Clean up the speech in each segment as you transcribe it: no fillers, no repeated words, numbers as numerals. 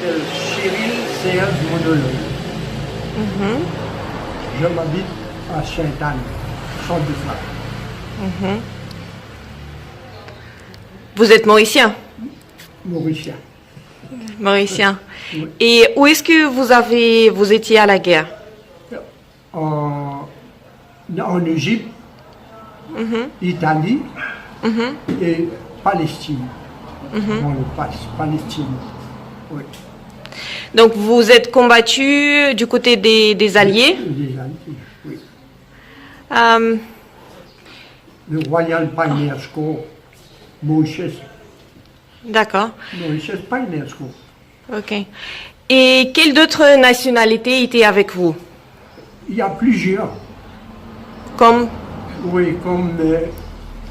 m'appelle Cyril Serge Monologue. Je m'habite à Sainte-Anne, Centre-du-Flac. Vous êtes mauricien? Mauricien. Mauricien. Oui. Et où est-ce que vous étiez à la guerre? En Égypte, Italie et Palestine. Dans le Palestine. Oui. Donc vous êtes combattu du côté des Alliés. Les Alliés, oui. Euh, Le Royal Pioneers Corps, Mauritius. D'accord. Mauritius Pioneers Corps. Ok. Et quelle d'autres nationalités étaient avec vous? Il y a plusieurs. Comme Oui, comme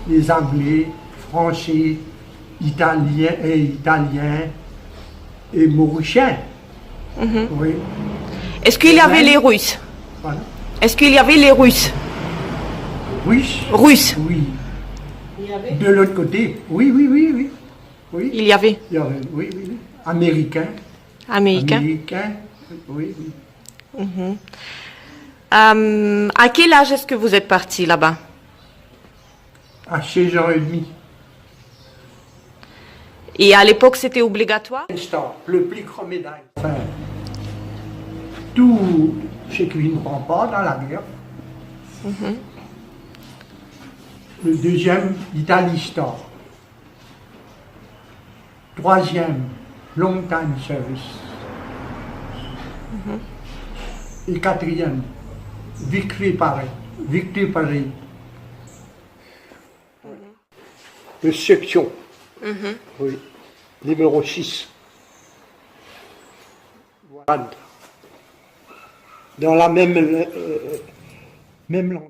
les Anglais, Français, Italiens et Mauriciens. Oui. est-ce qu'il y avait les Russes? Voilà. Est-ce qu'il y avait les Russes? Russes, oui. De l'autre côté, oui. Il y avait Il y avait, oui. Américains. Américains. Oui. À quel âge est-ce que vous êtes parti là-bas? À 16 ans et demi. Et à l'époque, c'était obligatoire? Le plus grand médaille. Enfin, tout ce qui ne prend pas dans la guerre. Le deuxième, Italie Star. Troisième, Long Time Service. Et quatrième, Victory Parade. De section. Oui. Numéro 6. Voilà. Dans la même langue.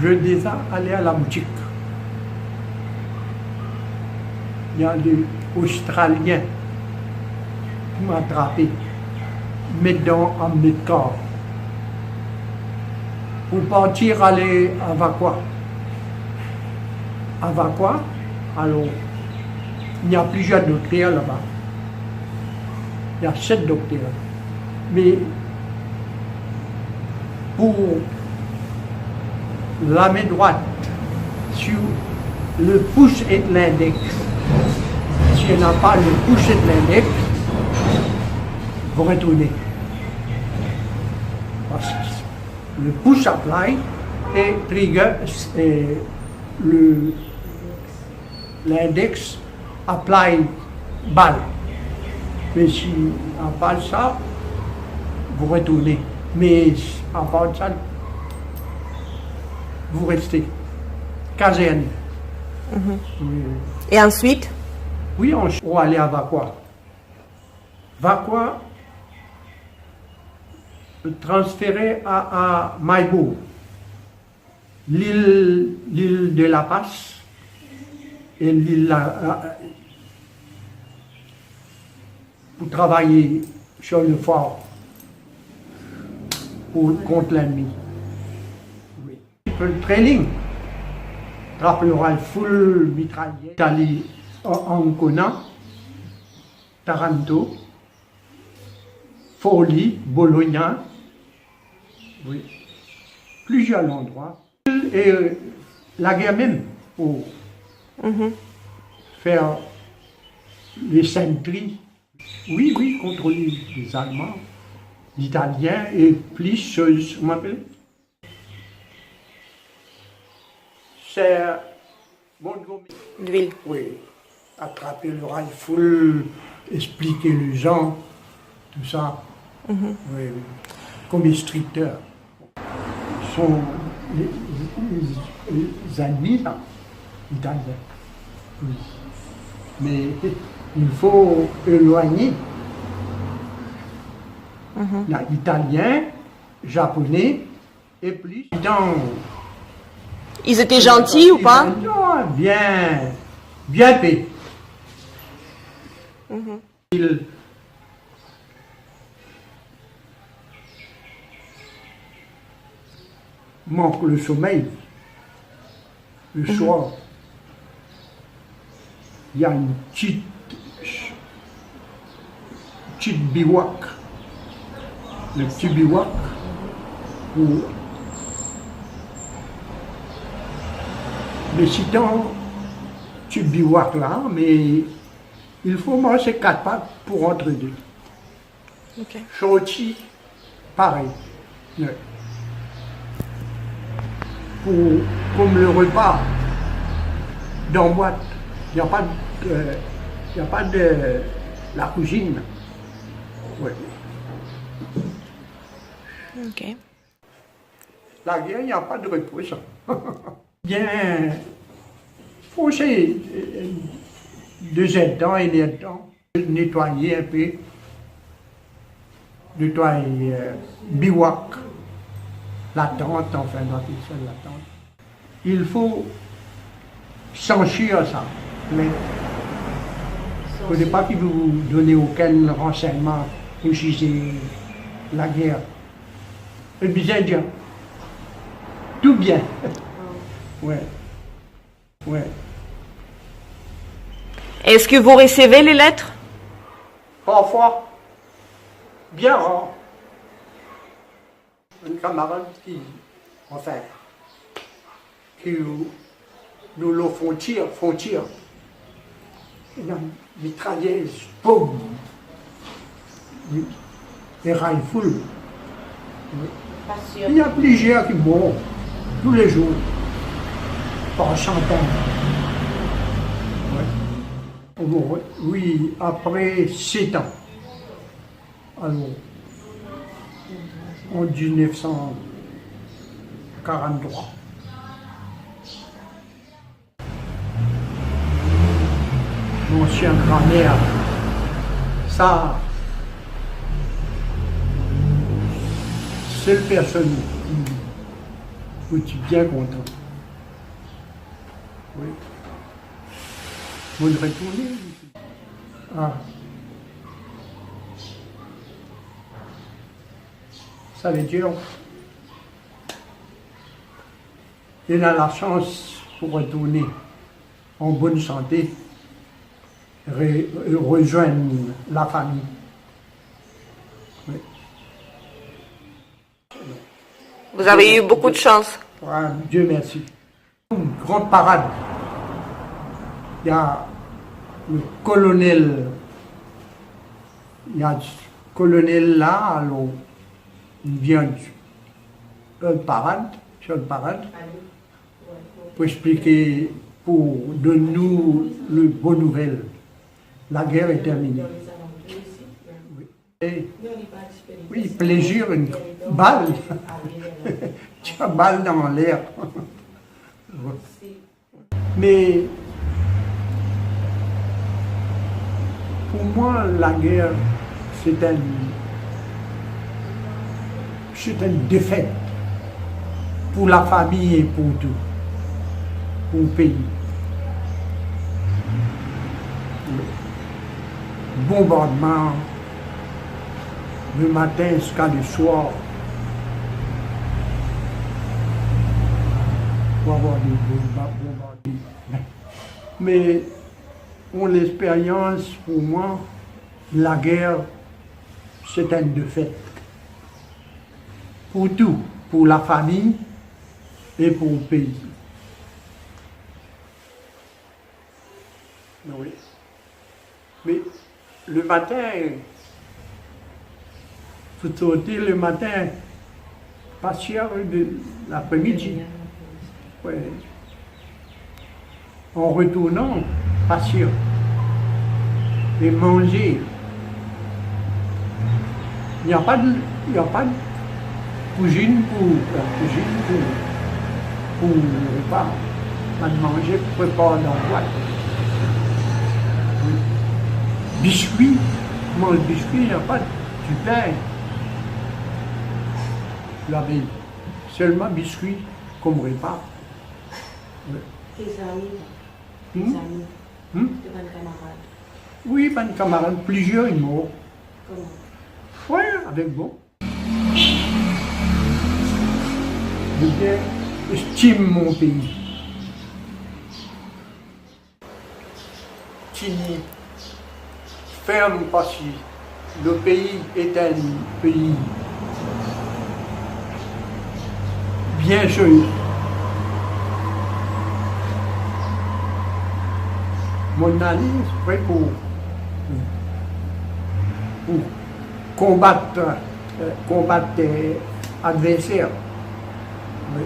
Je déjà allé à la boutique. Il y a des Australiens qui m'ont attrapé, mettant en médecin. Pour partir aller à Vacua. À Vacua, alors, il y a plusieurs docteurs là-bas. Il y a 7 docteurs. Mais pour la main droite, sur le pouce et l'index, si on n'a pas le pouce et l'index, vous retournez. Parce que le pouce apply et trigger et l'index apply balle. Mais si à part ça, vous retournez. Mais à part ça, vous restez. Caserne. Et ensuite? Oui, on va aller à Vacua. Vacua, transféré à Maïbo, l'île de La Paz et l'île pour travailler sur le fort contre l'ennemi. Oui. Le training, rappellera full mitraillette, Italie, Ancona, Taranto, Forlì, Bologna, oui, plusieurs endroits. Et la guerre même, pour faire les sentries, oui, contre les Allemands, les Italiens et plus, on m'appelle. C'est Montgomery. D'huile. Oui, attraper le rifle, expliquer les gens, tout ça. Oui. Comme instructeurs. Ce sont les ennemis, là, italiens. Oui. Mais il faut éloigner. Là, italien, japonais et plus. Ils étaient gentils ou pas? Non, bien paix. manque le sommeil, le soir, il y a une petite bivouac, le petit bivouac, où mais sinon, petit bivouac là, mais il faut manger 4 pattes pour entrer dedans. Ok. Chorti, pareil. Ouais. Comme le repas dans la boîte, il n'y a pas de la cuisine. Ouais. Ok. La guerre, il n'y a pas de repos. Ça. Bien, faut essayer de temps et de temps, nettoyer un peu, nettoyer bivouac, la tente, enfin, dans tout ça, la tente. Il faut s'enfuir ça. Mais il ne faut pas qu'il vous donne aucun renseignement ou si c'est la guerre. Et bien dire, tout bien. Ouais. Ouais. Est-ce que vous recevez les lettres? Parfois, bien rare. Un camarade qui nous le font tir. Une mitrailleuse, boum. Les rifles. Il y a plusieurs qui mourent tous les jours, par centaines. Ouais. Oui, après 7 ans. Alors, en 1943. Mon ancien grand-mère, ça, seule personne où tu es bien content. Oui. Vous le retournez. Ah. Ça veut dire, il a la chance pour retourner en bonne santé, rejoindre la famille. Oui. Vous avez eu beaucoup de chance. Ah, Dieu merci. Une grande parade. Il y a le colonel. Il y a le colonel là, alors il vient une parade, sur une parade, pour expliquer, pour donner nous les bonnes nouvelles. La guerre est terminée. Et, oui, plaisir, une balle. Tu as balle dans l'air. Mais pour moi, la guerre, c'est une défaite pour la famille et pour tout, pour le pays. Bombardement, le matin jusqu'à le soir, pour avoir des bombardements. Mais pour l'expérience, pour moi, la guerre, c'est une défaite. Pour tout, pour la famille et pour le pays. Oui. Mais le matin, il faut sauter le matin, partir de l'après-midi. Ouais. En retournant, partir et manger. Il n'y a pas de cuisine pour le repas. On manger, prépare dans la boîte. Oui. Biscuits, moi le biscuit, il n'y a pas du pain. La ville. Seulement biscuits comme repas. Oui. Tes amis, tes bonnes camarades. Oui, bonnes camarades, plusieurs ils morts. Comment? Oui, avec bon. je bien estime mon pays. Qui ferme parce que le pays est un pays bien sûr. Mon analyse est pour combattre des adversaires. Oui.